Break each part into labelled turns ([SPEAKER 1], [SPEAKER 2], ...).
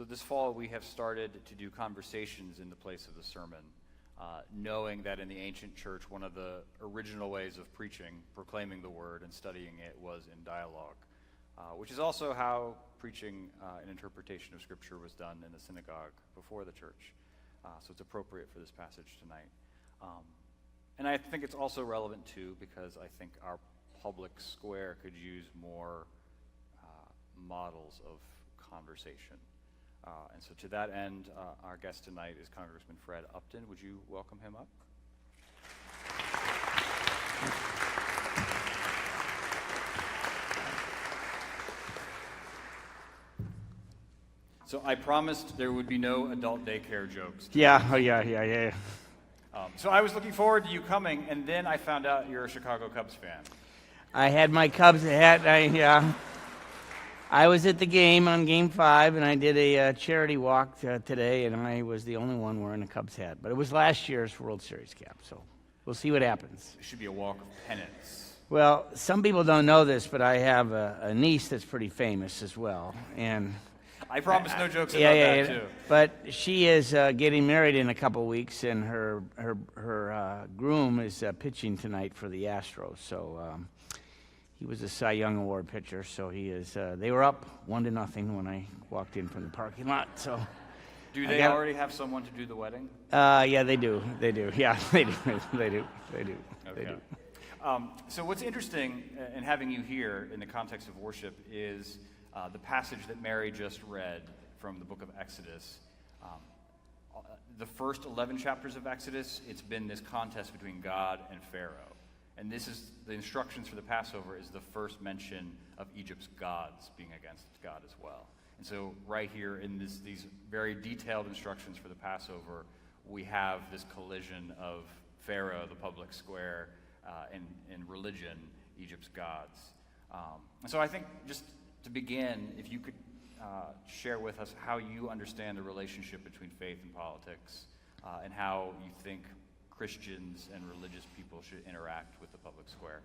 [SPEAKER 1] So this fall we have started to do conversations in the place of the sermon, knowing that in the ancient church one of the original ways of preaching, proclaiming the word and studying it, was in dialogue, which is also how preaching and interpretation of Scripture was done in the synagogue before the church. So it's appropriate for this passage tonight. And I think it's also relevant too because I think our public square could use more models of conversation. And so to that end, our guest tonight is Congressman Fred Upton. Would you welcome him up? So I promised there would be no adult daycare jokes.
[SPEAKER 2] Yeah.
[SPEAKER 1] So I was looking forward to you coming, and then I found out you're a Chicago Cubs fan.
[SPEAKER 2] I had my Cubs hat. I was at the game on Game 5, and I did a charity walk today, and I was the only one wearing a Cubs hat. But it was last year's World Series cap, so we'll see what happens.
[SPEAKER 1] It should be a walk of penance.
[SPEAKER 2] Well, some people don't know this, but I have a niece that's pretty famous as well, and
[SPEAKER 1] I promise no jokes about that, too.
[SPEAKER 2] But she is getting married in a couple weeks, and her groom is pitching tonight for the Astros. So he was a Cy Young Award pitcher. So he is. They were up 1-0 when I walked in from the parking lot. So
[SPEAKER 1] do they already have someone to do the wedding?
[SPEAKER 2] Yeah, they do. Yeah, they do. They do.
[SPEAKER 1] Okay.
[SPEAKER 2] They do.
[SPEAKER 1] So what's interesting in having you here in the context of worship is the passage that Mary just read from the book of Exodus. The first 11 chapters of Exodus, it's been this contest between God and Pharaoh. And this is the instructions for the Passover is the first mention of Egypt's gods being against God as well. And so right here in these very detailed instructions for the Passover, we have this collision of Pharaoh, the public square, and religion, Egypt's gods. And so I think just to begin, if you could share with us how you understand the relationship between faith and politics, and how you think Christians and religious people should interact with the public square.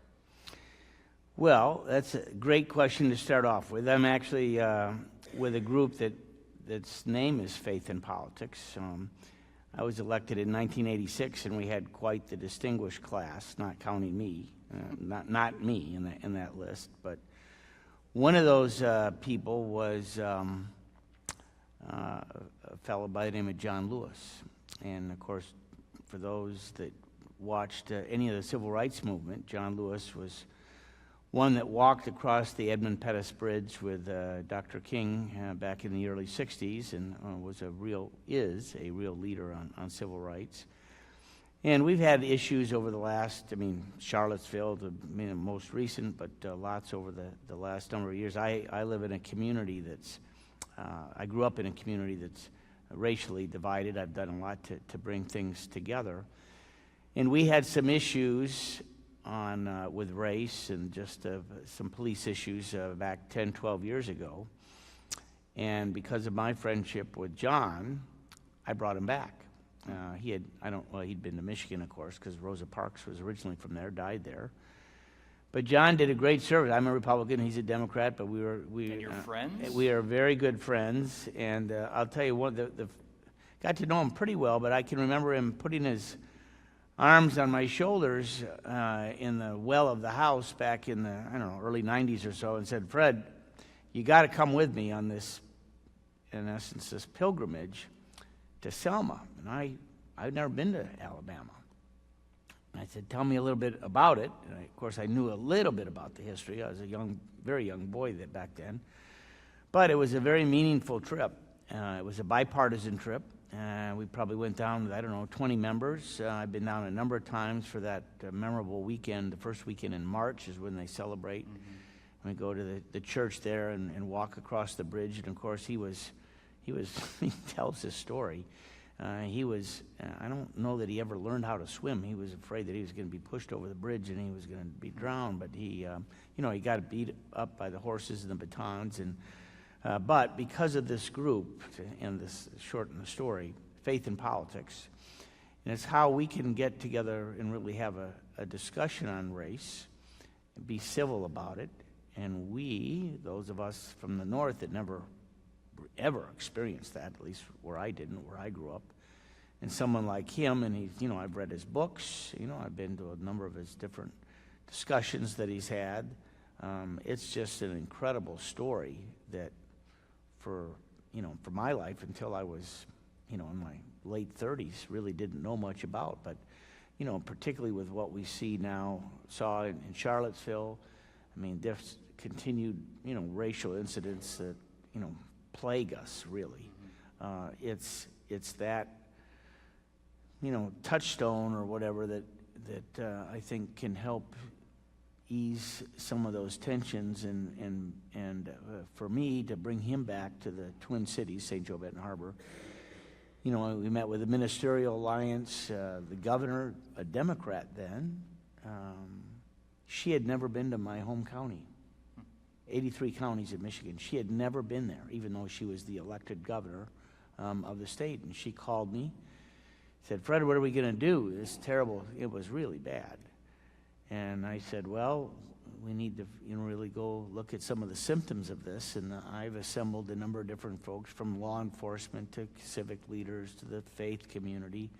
[SPEAKER 2] Well, that's a great question to start off with. I'm actually with a group that's name is Faith and Politics. I was elected in 1986, and we had quite the distinguished class, not counting me, not me in that list, but one of those people was a fellow by the name of John Lewis. And, of course, for those that watched any of the civil rights movement, John Lewis was one that walked across the Edmund Pettus Bridge with Dr. King back in the early 60s and is a real leader on civil rights. And we've had issues over the last, Charlottesville, the most recent, but lots over the last number of years. I live in a community I grew up in a community that's racially divided. I've done a lot to bring things together. And we had some issues with race and just some police issues back 10, 12 years ago. And because of my friendship with John, I brought him back. He'd been to Michigan, of course, because Rosa Parks was originally from there, died there. But John did a great service. I'm a Republican, he's a Democrat, but
[SPEAKER 1] And you're friends?
[SPEAKER 2] We are very good friends, and I'll tell you what, got to know him pretty well, but I can remember him putting his arms on my shoulders in the well of the house back in the, early 90s or so, and said, "Fred, you got to come with me on this, in essence, this pilgrimage to Selma." And I've never been to Alabama. And I said, "Tell me a little bit about it." And of course, I knew a little bit about the history. I was a very young boy back then. But it was a very meaningful trip. It was a bipartisan trip. We probably went down with, 20 members. I've been down a number of times for that memorable weekend. The first weekend in March is when they celebrate. Mm-hmm. We go to the church there and walk across the bridge. And of course, he tells his story. I don't know that he ever learned how to swim. He was afraid that he was going to be pushed over the bridge and he was going to be drowned. But he got beat up by the horses and the batons. But because of this group, and this shorten the story, Faith and Politics, and it's how we can get together and really have a discussion on race, and be civil about it. And those of us from the north that never ever experienced that, at least where I didn't, where I grew up. And someone like him, and he's, I've read his books, I've been to a number of his different discussions that he's had. It's just an incredible story that for my life until I was, in my late 30s, really didn't know much about. But, particularly with what we saw in Charlottesville, there's continued, racial incidents that, plague us, really. It's that, touchstone or whatever that I think can help ease some of those tensions and for me to bring him back to the Twin Cities, St. Joe, Benton Harbor. We met with the Ministerial Alliance, the governor, a Democrat then. She had never been to my home county, 83 counties in Michigan. She had never been there, even though she was the elected governor of the state. And she called me, said, "Fred, what are we going to do? It's terrible. It was really bad." And I said, well, we need to really go look at some of the symptoms of this. And I've assembled a number of different folks, from law enforcement to civic leaders to the faith community,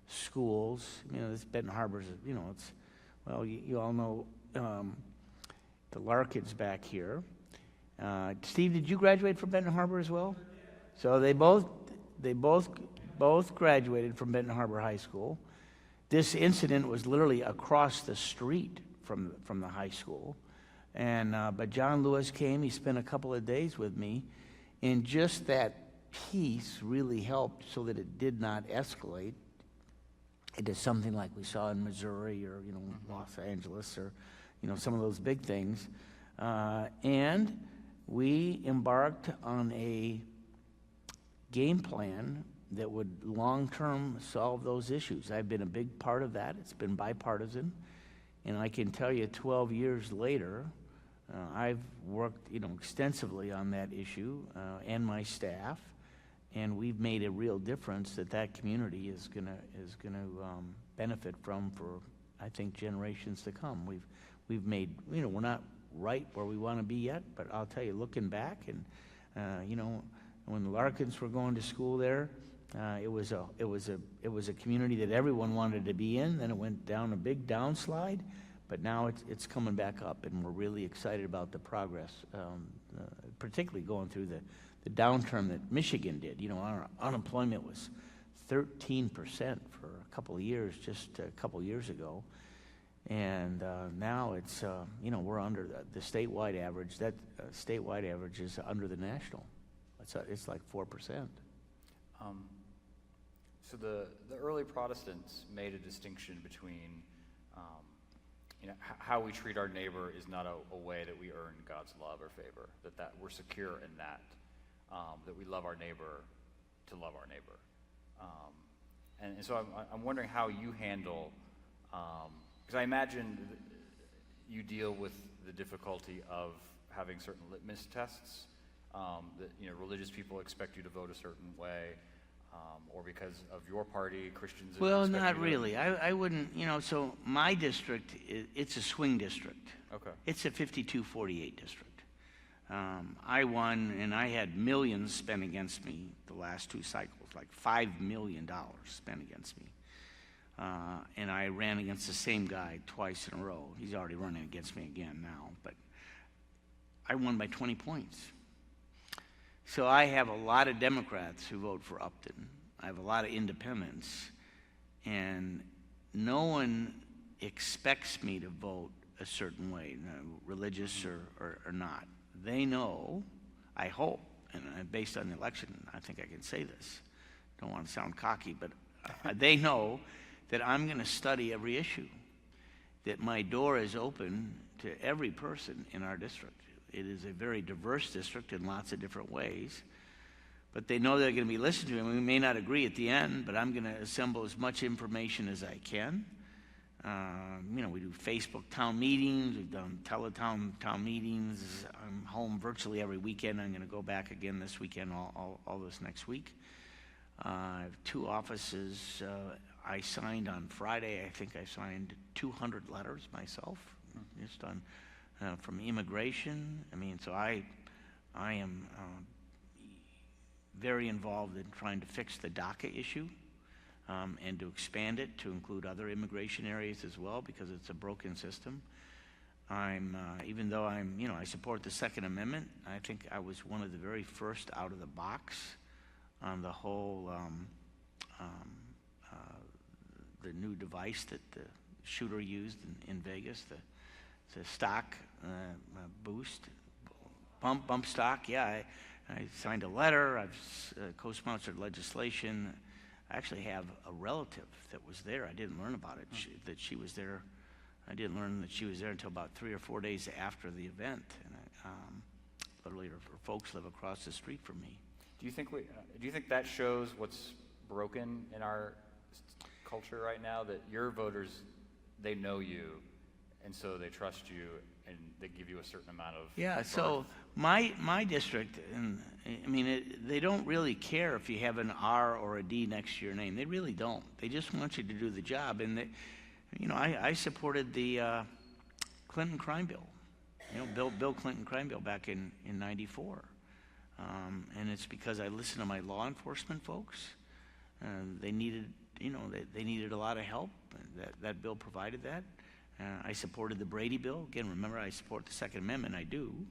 [SPEAKER 2] schools. This Benton Harbor's, you all know the Larkins back here. Steve, did you graduate from Benton Harbor as well? So they both graduated from Benton Harbor High School. This incident was literally across the street from the high school, and but John Lewis came. He spent a couple of days with me, and just that piece really helped so that it did not escalate into something like we saw in Missouri or Los Angeles or some of those big things, and we embarked on a game plan that would long-term solve those issues. I've been a big part of that. It's been bipartisan. And I can tell you 12 years later, I've worked extensively on that issue and my staff, and we've made a real difference that community is gonna benefit from for, I think, generations to come. We've made, we're not right where we want to be yet, but I'll tell you, looking back, and when the Larkins were going to school there, it was a community that everyone wanted to be in. Then it went down a big downslide, but now it's coming back up, and we're really excited about the progress, particularly going through the downturn that Michigan did. Our unemployment was 13% for a couple of years, just a couple of years ago, and now it's we're under the statewide average. That statewide average is under the national. It's like 4%.
[SPEAKER 1] So the early Protestants made a distinction between, how we treat our neighbor is not a way that we earn God's love or favor, that we're secure in that we love our neighbor to love our neighbor. And so I'm wondering how you handle, because I imagine you deal with the difficulty of having certain litmus tests, that religious people expect you to vote a certain way, or because of your party, Christians.
[SPEAKER 2] Well, not really. I wouldn't. So my district, it's a swing district.
[SPEAKER 1] Okay.
[SPEAKER 2] It's a 52-48 district. I won, and I had millions spent against me the last two cycles, like $5 million spent against me. And I ran against the same guy twice in a row. He's already running against me again now, but I won by 20 points. So I have a lot of Democrats who vote for Upton. I have a lot of independents, and no one expects me to vote a certain way, religious or not. They know, I hope, and based on the election, I think I can say this. Don't want to sound cocky, but they know that I'm going to study every issue, that my door is open to every person in our district. It is a very diverse district in lots of different ways, but they know they're going to be listened to, and we may not agree at the end, but I'm going to assemble as much information as I can. We do Facebook town meetings, we've done teletown town meetings. I'm home virtually every weekend. I'm going to go back again this weekend, all this next week. I have two offices. I signed on Friday, I think I signed 200 letters myself, just on from immigration. So I am very involved in trying to fix the DACA issue and to expand it to include other immigration areas as well, because it's a broken system. Even though I support the Second Amendment, I think I was one of the very first out of the box on the whole, the new device that the shooter used in Vegas, the stock boost, bump stock. Yeah, I signed a letter. I've co-sponsored legislation. I actually have a relative that was there. I didn't learn about it, that she was there. I didn't learn that she was there until about 3 or 4 days after the event. And literally, her folks live across the street from me.
[SPEAKER 1] Do you think that shows what's broken in our culture right now? That your voters, they know you, and so they trust you, and they give you a certain amount of.
[SPEAKER 2] Yeah. So my district, and I mean, they don't really care if you have an R or a D next to your name. They really don't. They just want you to do the job, and I supported the Clinton crime bill, Bill Clinton crime bill back in '94, and it's because I listened to my law enforcement folks. They needed, they needed a lot of help. That bill provided that. I supported the Brady bill. Again, remember, I support the Second Amendment. I do,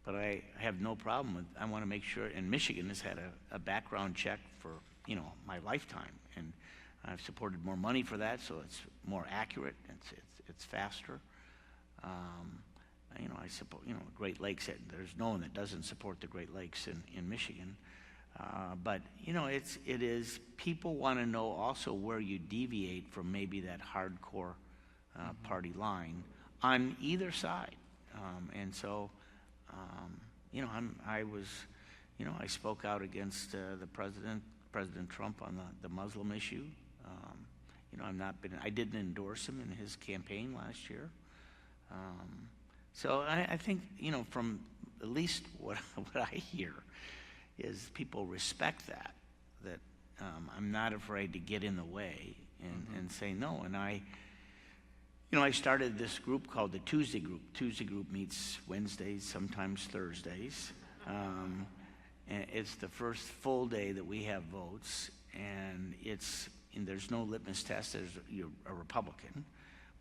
[SPEAKER 2] but I have no problem with. I want to make sure. And Michigan has had a background check for my lifetime, and I've supported more money for that, so it's more accurate. It's faster. I support Great Lakes. There's no one that doesn't support the Great Lakes in Michigan. But it is people want to know also where you deviate from maybe that hardcore party line on either side, and so I spoke out against the President Trump on the Muslim issue. I didn't endorse him in his campaign last year. So I think, from at least what I hear is people respect that I'm not afraid to get in the way and say no. And I started this group called the Tuesday Group. Tuesday Group meets Wednesdays, sometimes Thursdays. And it's the first full day that we have votes, and there's no litmus test. You're a Republican,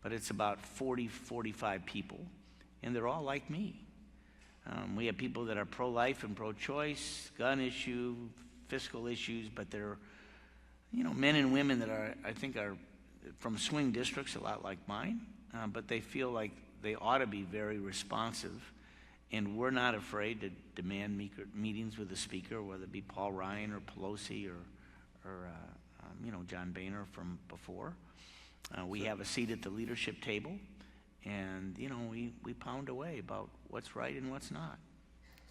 [SPEAKER 2] but it's about 40, 45 people, and they're all like me. We have people that are pro-life and pro-choice, gun issue, fiscal issues, but they're, men and women that I think are from swing districts a lot like mine, but they feel like they ought to be very responsive, and we're not afraid to demand meetings with the speaker, whether it be Paul Ryan or Pelosi or John Boehner from before. We have a seat at the leadership table, and we pound away about what's right and what's not.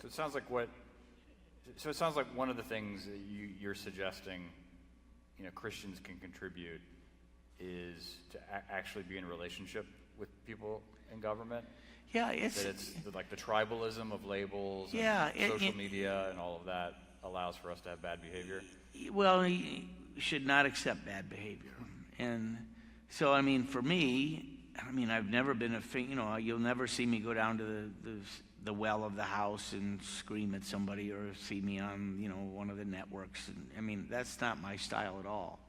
[SPEAKER 1] So it sounds like one of the things that you're suggesting, Christians can contribute is to actually be in relationship with people in government.
[SPEAKER 2] Yeah, it's
[SPEAKER 1] like the tribalism of labels, social media, and all of that allows for us to have bad behavior.
[SPEAKER 2] Well, you should not accept bad behavior, and so for me, I've never been you'll never see me go down to the well of the house and scream at somebody, or see me on one of the networks. And, that's not my style at all.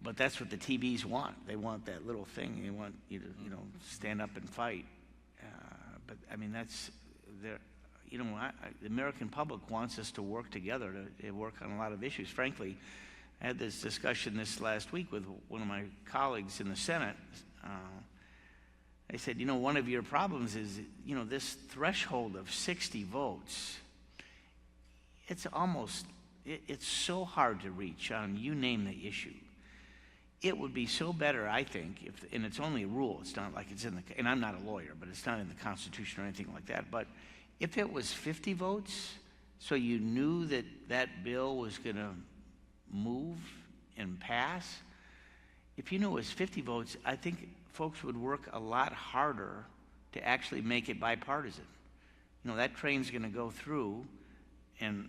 [SPEAKER 2] But that's what the TVs want. They want that little thing. They want you to stand up and fight. But that's the American public wants us to work together to work on a lot of issues. Frankly, I had this discussion this last week with one of my colleagues in the Senate. I said, one of your problems is, this threshold of 60 votes. It's so hard to reach on you name the issue. It would be so better, I think, and it's only a rule. It's not like it's and I'm not a lawyer, but it's not in the Constitution or anything like that. But if it was 50 votes, so you knew that bill was going to move and pass, if you knew it was 50 votes, I think folks would work a lot harder to actually make it bipartisan. That train's going to go through, and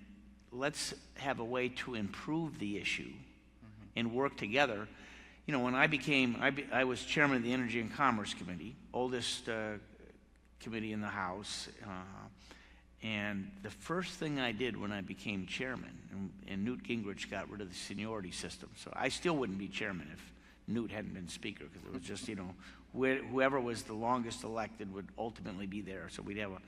[SPEAKER 2] let's have a way to improve the issue and work together. When I was chairman of the Energy and Commerce Committee, oldest committee in the House, And the first thing I did when I became chairman, and Newt Gingrich got rid of the seniority system, so I still wouldn't be chairman if Newt hadn't been speaker, because it was just, whoever was the longest elected would ultimately be there. So we'd have a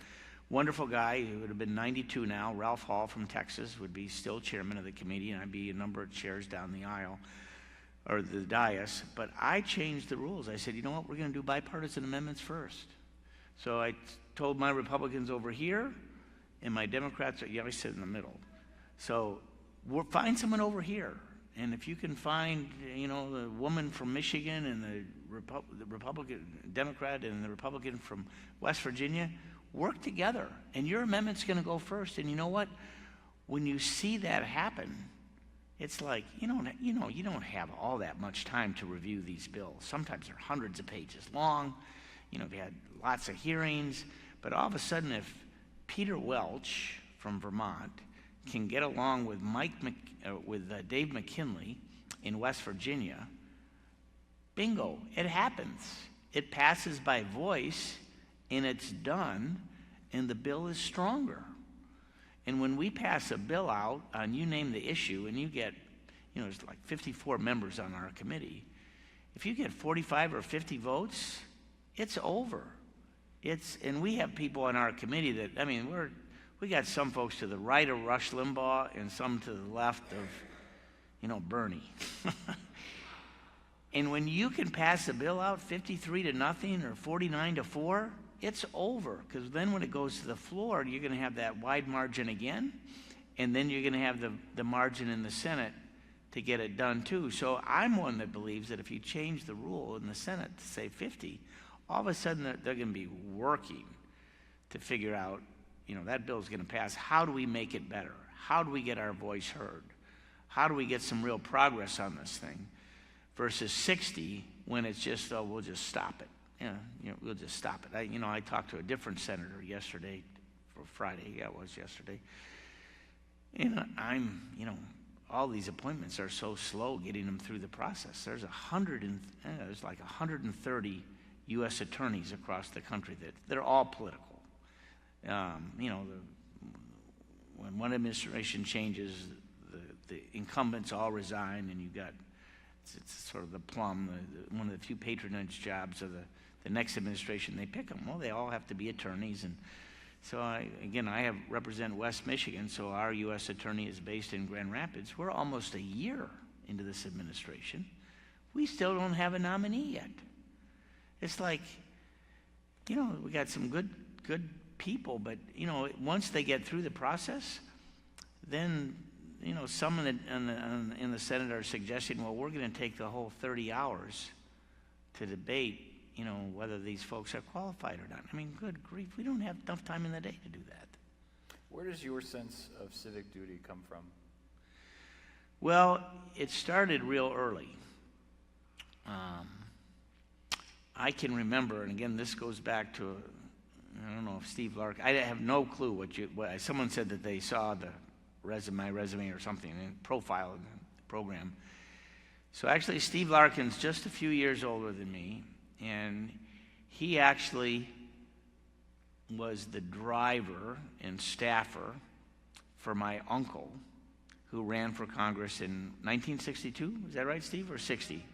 [SPEAKER 2] wonderful guy who would have been 92 now, Ralph Hall from Texas, would be still chairman of the committee, and I'd be a number of chairs down the aisle, or the dais. But I changed the rules. I said, you know what, we're going to do bipartisan amendments first. So I told my Republicans over here, and my Democrats, I sit in the middle. So find someone over here. And if you can find, the woman from Michigan and the Republican Democrat and the Republican from West Virginia, work together. And your amendment's going to go first. And you know what? When you see that happen, it's like, you don't have all that much time to review these bills. Sometimes they're hundreds of pages long. We've had lots of hearings. But all of a sudden, if Peter Welch from Vermont can get along with Dave McKinley in West Virginia, bingo, it happens. It passes by voice, and it's done, and the bill is stronger. And when we pass a bill out on you name the issue, and you get, there's like 54 members on our committee, if you get 45 or 50 votes, it's over. And we have people on our committee that, we got some folks to the right of Rush Limbaugh and some to the left of, Bernie. And when you can pass a bill out 53-0 or 49-4, it's over. Because then when it goes to the floor, you're going to have that wide margin again, and then you're going to have the margin in the Senate to get it done too. So I'm one that believes that if you change the rule in the Senate to say 50, all of a sudden they're going to be working to figure out, that bill's going to pass. How do we make it better? How do we get our voice heard? How do we get some real progress on this thing? Versus 60, when it's just, we'll just stop it. We'll just stop it. I talked to a different senator yesterday, or Friday, it was yesterday. And all these appointments are so slow getting them through the process. There's like 130 U.S. attorneys across the country that they're all political. When one administration changes, the incumbents all resign, and you've got it's sort of the plum, one of the few patronage jobs of the next administration. They pick them. Well, they all have to be attorneys, and so I represent West Michigan, so our U.S. attorney is based in Grand Rapids. We're almost a year into this administration. We still don't have a nominee yet. It's like, we got some good people, but, once they get through the process, then, some in the Senate are suggesting, well, we're going to take the whole 30 hours to debate, whether these folks are qualified or not. Good grief, we don't have enough time in the day to do that.
[SPEAKER 1] Where does your sense of civic duty come from?
[SPEAKER 2] Well, it started real early. I can remember, and again, this goes back to, I don't know if Steve Larkin, I have no clue someone said that they saw my resume or something, and profile in the program. So actually, Steve Larkin's just a few years older than me, and he actually was the driver and staffer for my uncle, who ran for Congress in 1962. Is that right, Steve, or 60?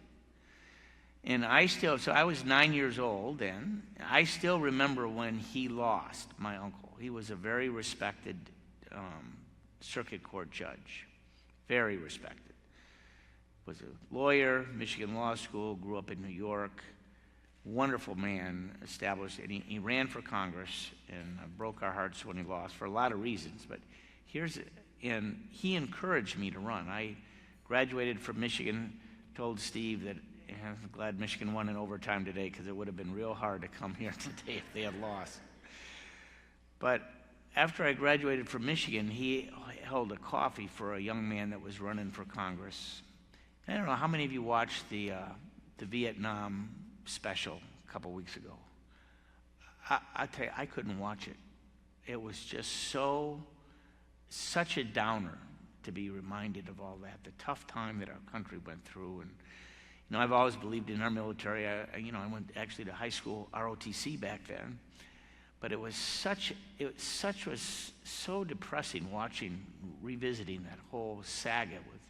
[SPEAKER 2] And so I was 9 years old then. I still remember when he lost, my uncle. He was a very respected circuit court judge, very respected. Was a lawyer, Michigan Law School, grew up in New York. Wonderful man, established, and he ran for Congress and broke our hearts when he lost for a lot of reasons. But and he encouraged me to run. I graduated from Michigan, told Steve that I'm glad Michigan won in overtime today, because it would have been real hard to come here today if they had lost. But after I graduated from Michigan, he held a coffee for a young man that was running for Congress. I don't know how many of you watched the Vietnam special a couple weeks ago. I tell you, I couldn't watch it. It was just such a downer to be reminded of all that, the tough time that our country went through. And I've always believed in our military. I went actually to high school ROTC back then. But it was was so depressing revisiting that whole saga with,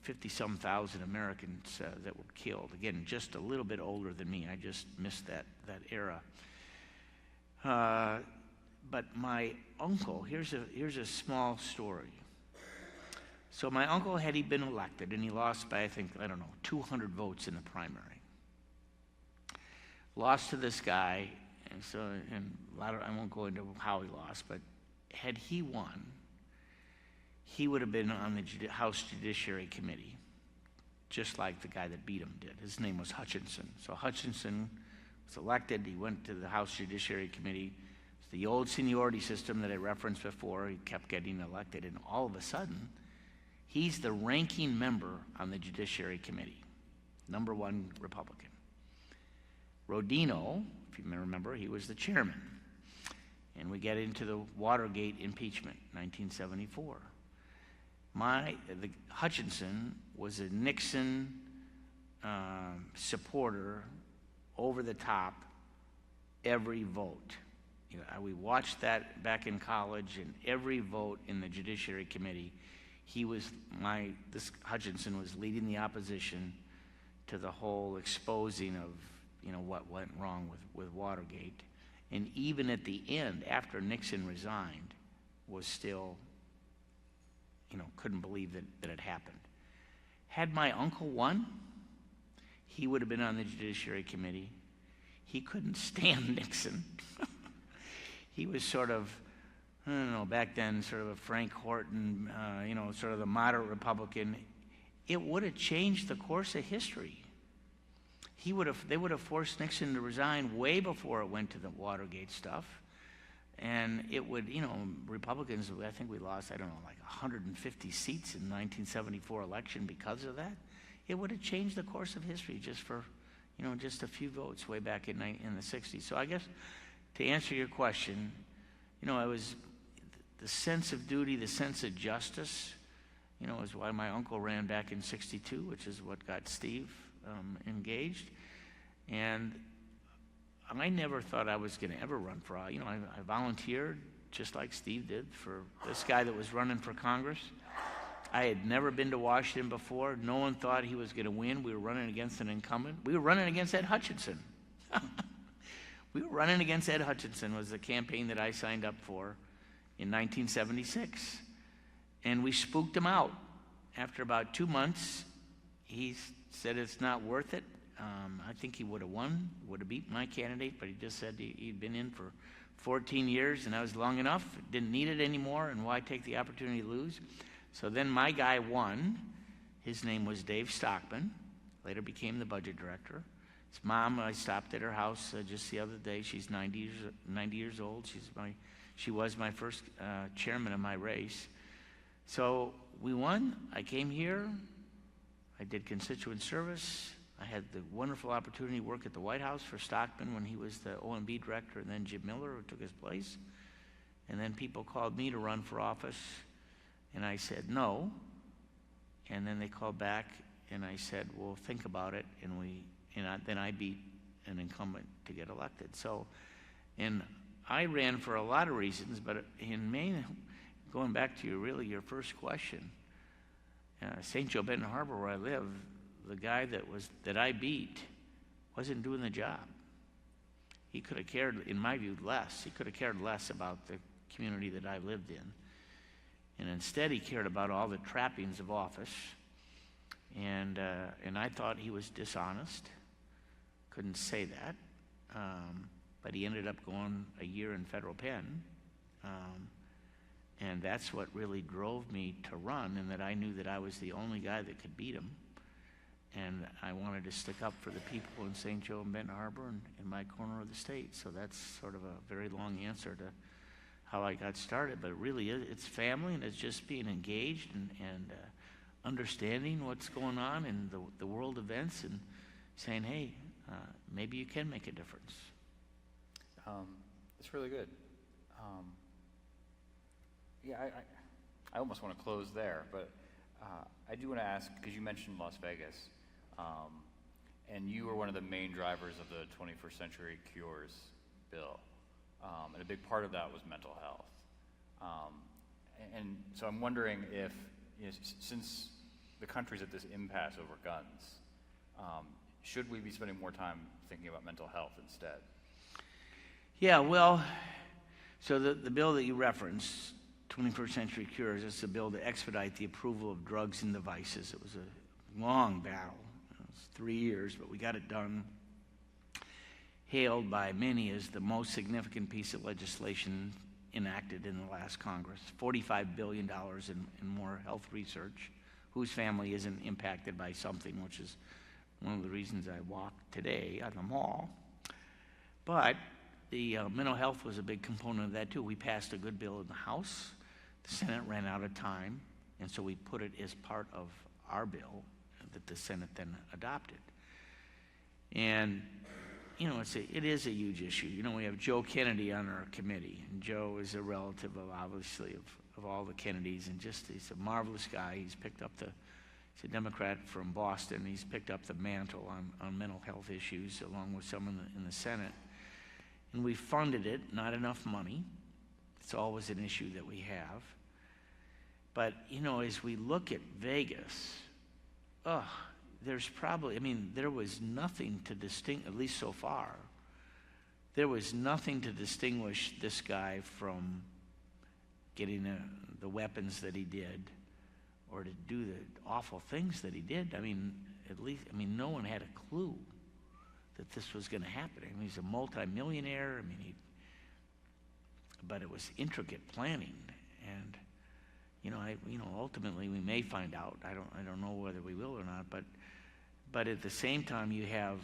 [SPEAKER 2] 50-some thousand Americans that were killed. Again, just a little bit older than me. I just missed that era. But my uncle, here's a small story. So my uncle, had he been elected, and he lost by, 200 votes in the primary. Lost to this guy, I won't go into how he lost, but had he won, he would have been on the House Judiciary Committee, just like the guy that beat him did. His name was Hutchinson. So Hutchinson was elected. He went to the House Judiciary Committee. It's the old seniority system that I referenced before. He kept getting elected, and all of a sudden, he's the ranking member on the Judiciary Committee, #1 Republican. Rodino, if you may remember, he was the chairman. And we get into the Watergate impeachment, 1974. Hutchinson was a Nixon supporter, over the top, every vote. We watched that back in college, and every vote in the Judiciary Committee, Hutchinson was leading the opposition to the whole exposing of, what went wrong with Watergate. And even at the end, after Nixon resigned, was still, couldn't believe that it happened. Had my uncle won, he would have been on the Judiciary Committee. He couldn't stand Nixon. He was sort of, back then, sort of a Frank Horton, sort of the moderate Republican. It would have changed the course of history. They would have forced Nixon to resign way before it went to the Watergate stuff. And it would, Republicans, I think we lost, like 150 seats in the 1974 election because of that. It would have changed the course of history just for, just a few votes way back in the 60s. So I guess to answer your question, it was the sense of duty, the sense of justice, is why my uncle ran back in 62, which is what got Steve engaged. And I never thought I was going to ever run for, I volunteered just like Steve did for this guy that was running for Congress. I had never been to Washington before. No one thought he was going to win. We were running against an incumbent. We were running against Ed Hutchinson. We were running against Ed Hutchinson was the campaign that I signed up for in 1976. And we spooked him out. After about 2 months, he said it's not worth it. I think he would have won, would have beat my candidate, but he just said he'd been in for 14 years and that was long enough, didn't need it anymore, and why take the opportunity to lose? So then my guy won. His name was Dave Stockman, later became the budget director. His mom, I stopped at her house just the other day. She's 90 years old. She was my first chairman of my race. So we won. I came here. I did constituent service. I had the wonderful opportunity to work at the White House for Stockman when he was the OMB director, and then Jim Miller, who took his place. And then people called me to run for office, and I said no. And then they called back, and I said, well, think about it. Then I beat an incumbent to get elected. So, and I ran for a lot of reasons, but in Maine, going back to your first question, St. Joe, Benton Harbor, where I live, the guy that I beat wasn't doing the job. He could have cared, in my view, less. He could have cared less about the community that I lived in. And instead, he cared about all the trappings of office. And I thought he was dishonest. Couldn't say that. But he ended up going a year in federal pen. And that's what really drove me to run, and that I knew that I was the only guy that could beat him. And I wanted to stick up for the people in St. Joe and Benton Harbor and in my corner of the state. So that's sort of a very long answer to how I got started. But it really is, it's family, and it's just being engaged and understanding what's going on in the world events and saying, hey, maybe you can make a difference.
[SPEAKER 1] It's really good. I almost want to close there, but I do want to ask, because you mentioned Las Vegas, and you were one of the main drivers of the 21st Century Cures bill. and a big part of that was mental health. And so I'm wondering if, since the country's at this impasse over guns, should we be spending more time thinking about mental health instead?
[SPEAKER 2] Yeah, well, so the bill that you referenced, 21st Century Cures, is a bill to expedite the approval of drugs and devices. It was a long battle. It was 3 years, but we got it done. Hailed by many as the most significant piece of legislation enacted in the last Congress. $45 billion in more health research. Whose family isn't impacted by something, which is one of the reasons I walked today on the mall. But the mental health was a big component of that too. We passed a good bill in the House. The Senate ran out of time, and so we put it as part of our bill that the Senate then adopted. And it is a huge issue. We have Joe Kennedy on our committee, and Joe is a relative of, obviously, of all the Kennedys, and he's a marvelous guy. He's a Democrat from Boston. He's picked up the mantle on mental health issues along with some in the Senate. And we funded it, not enough money. It's always an issue that we have. But, as we look at Vegas, there's probably, there was nothing to distinguish, at least so far, there was nothing to distinguish this guy from getting the weapons that he did or to do the awful things that he did. No one had a clue that this was going to happen. He's a multimillionaire. But it was intricate planning, and ultimately we may find out. I don't know whether we will or not. But at the same time, you have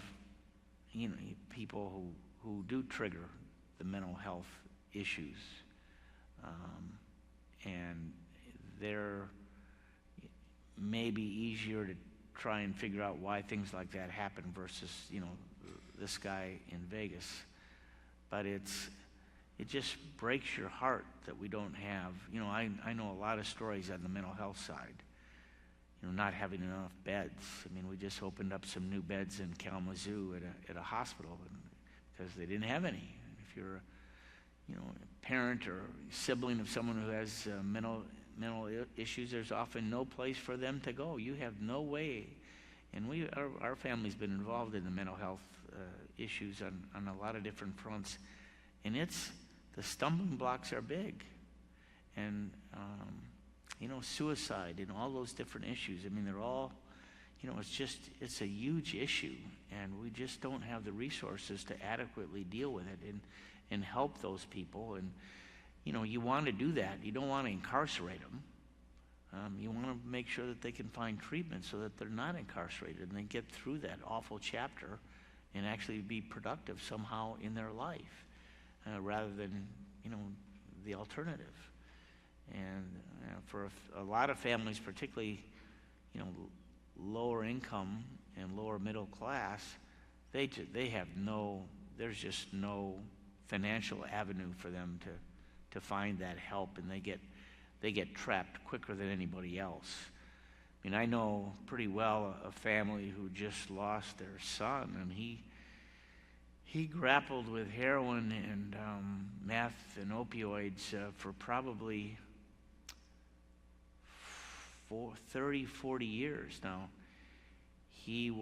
[SPEAKER 2] people who do trigger the mental health issues, and they're maybe easier to try and figure out why things like that happen versus this guy in Vegas. But it just breaks your heart that we don't have. I know a lot of stories on the mental health side. Not having enough beds. We just opened up some new beds in Kalamazoo at a hospital because they didn't have any. If you're a parent or sibling of someone who has mental issues, there's often no place for them to go. You have no way. And our family's been involved in the mental health issues on a lot of different fronts. And the stumbling blocks are big. And, suicide and all those different issues. They're all, it's a huge issue. And we just don't have the resources to adequately deal with it and help those people. And, you want to do that. You don't want to incarcerate them. You want to make sure that they can find treatment so that they're not incarcerated and they get through that awful chapter and actually be productive somehow in their life rather than, the alternative. And for a lot of families, particularly, lower income and lower middle class, there's just no financial avenue for them to find that help, and they get trapped quicker than anybody else. I know pretty well a family who just lost their son, and he grappled with heroin and meth and opioids for probably 30, 40 years now. He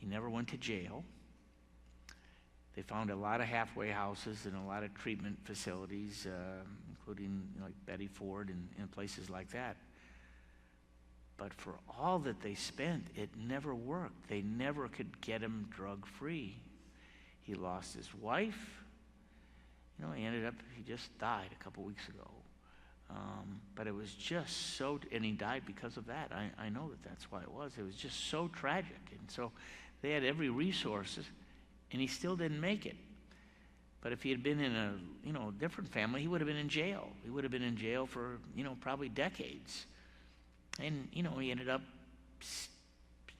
[SPEAKER 2] never went to jail. They found a lot of halfway houses and a lot of treatment facilities, including like Betty Ford and places like that. But for all that they spent, it never worked. They never could get him drug-free. He lost his wife. He just died a couple weeks ago. But it was just so, and he died because of that. I know that's why it was. It was just so tragic. And so they had every resource, and he still didn't make it. But if he had been in a different family, he would have been in jail. He would have been in jail for probably decades. And he ended up,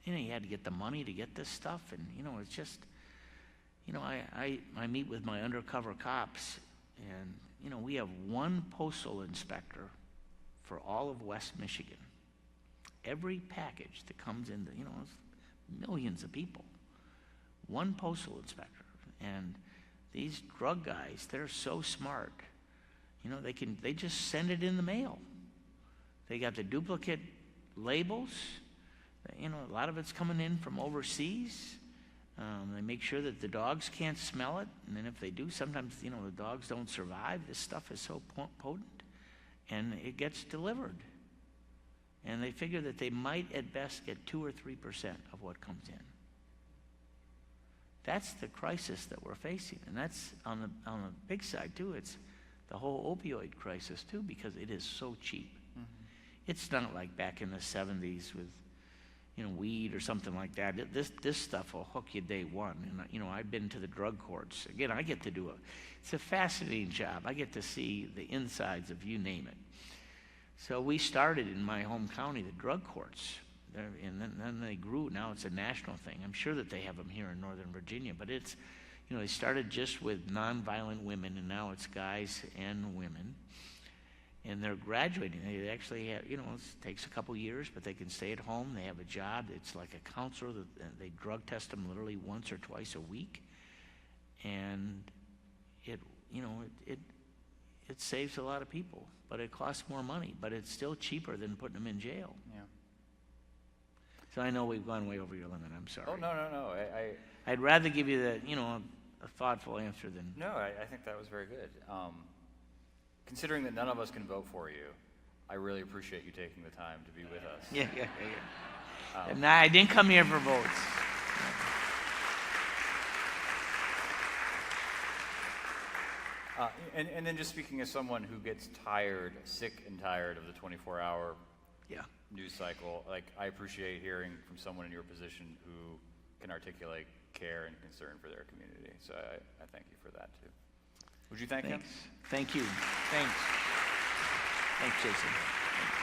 [SPEAKER 2] he had to get the money to get this stuff, and it's just, I meet with my undercover cops, and we have one postal inspector for all of West Michigan. Every package that comes in, millions of people. One postal inspector. And these drug guys, they're so smart. You know, they just send it in the mail. They got the duplicate labels. You know, a lot of it's coming in from overseas. They make sure that the dogs can't smell it, and then if they do, sometimes, you know, the dogs don't survive. This stuff is so potent, and it gets delivered. And they figure that they might at best get 2 or 3% of what comes in. That's the crisis that we're facing, and that's on the big side too. It's the whole opioid crisis too, because it is so cheap. Mm-hmm. It's not like back in the 70s with, you know, weed or something like that. This stuff will hook you day one. And you know, I've been to the drug courts. Again, I get to do it's a fascinating job. I get to see the insides of you name it. So we started in my home county, the drug courts, and then they grew. Now it's a national thing. I'm sure that they have them here in Northern Virginia, but it's, you know, they started just with nonviolent women, and now it's guys and women. And they're graduating. They actually have, you know, it takes a couple years, but they can stay at home. They have a job. It's like a counselor. They drug test them literally once or twice a week. And it, you know, it saves a lot of people, but it costs more money, but it's still cheaper than putting them in jail.
[SPEAKER 1] Yeah.
[SPEAKER 2] So I know we've gone way over your limit. I'm sorry.
[SPEAKER 1] Oh, no.
[SPEAKER 2] I'd rather give you the, you know, a thoughtful answer than...
[SPEAKER 1] No, I think that was very good. Considering that none of us can vote for you, I really appreciate you taking the time to be with us.
[SPEAKER 2] Yeah. And I didn't come here for votes.
[SPEAKER 1] And then just speaking as someone who gets sick and tired of the 24-hour news cycle, like, I appreciate hearing from someone in your position who can articulate care and concern for their community. So I thank you for that too. Would you thank him?
[SPEAKER 2] Thank you. Thanks, Jason. Thanks.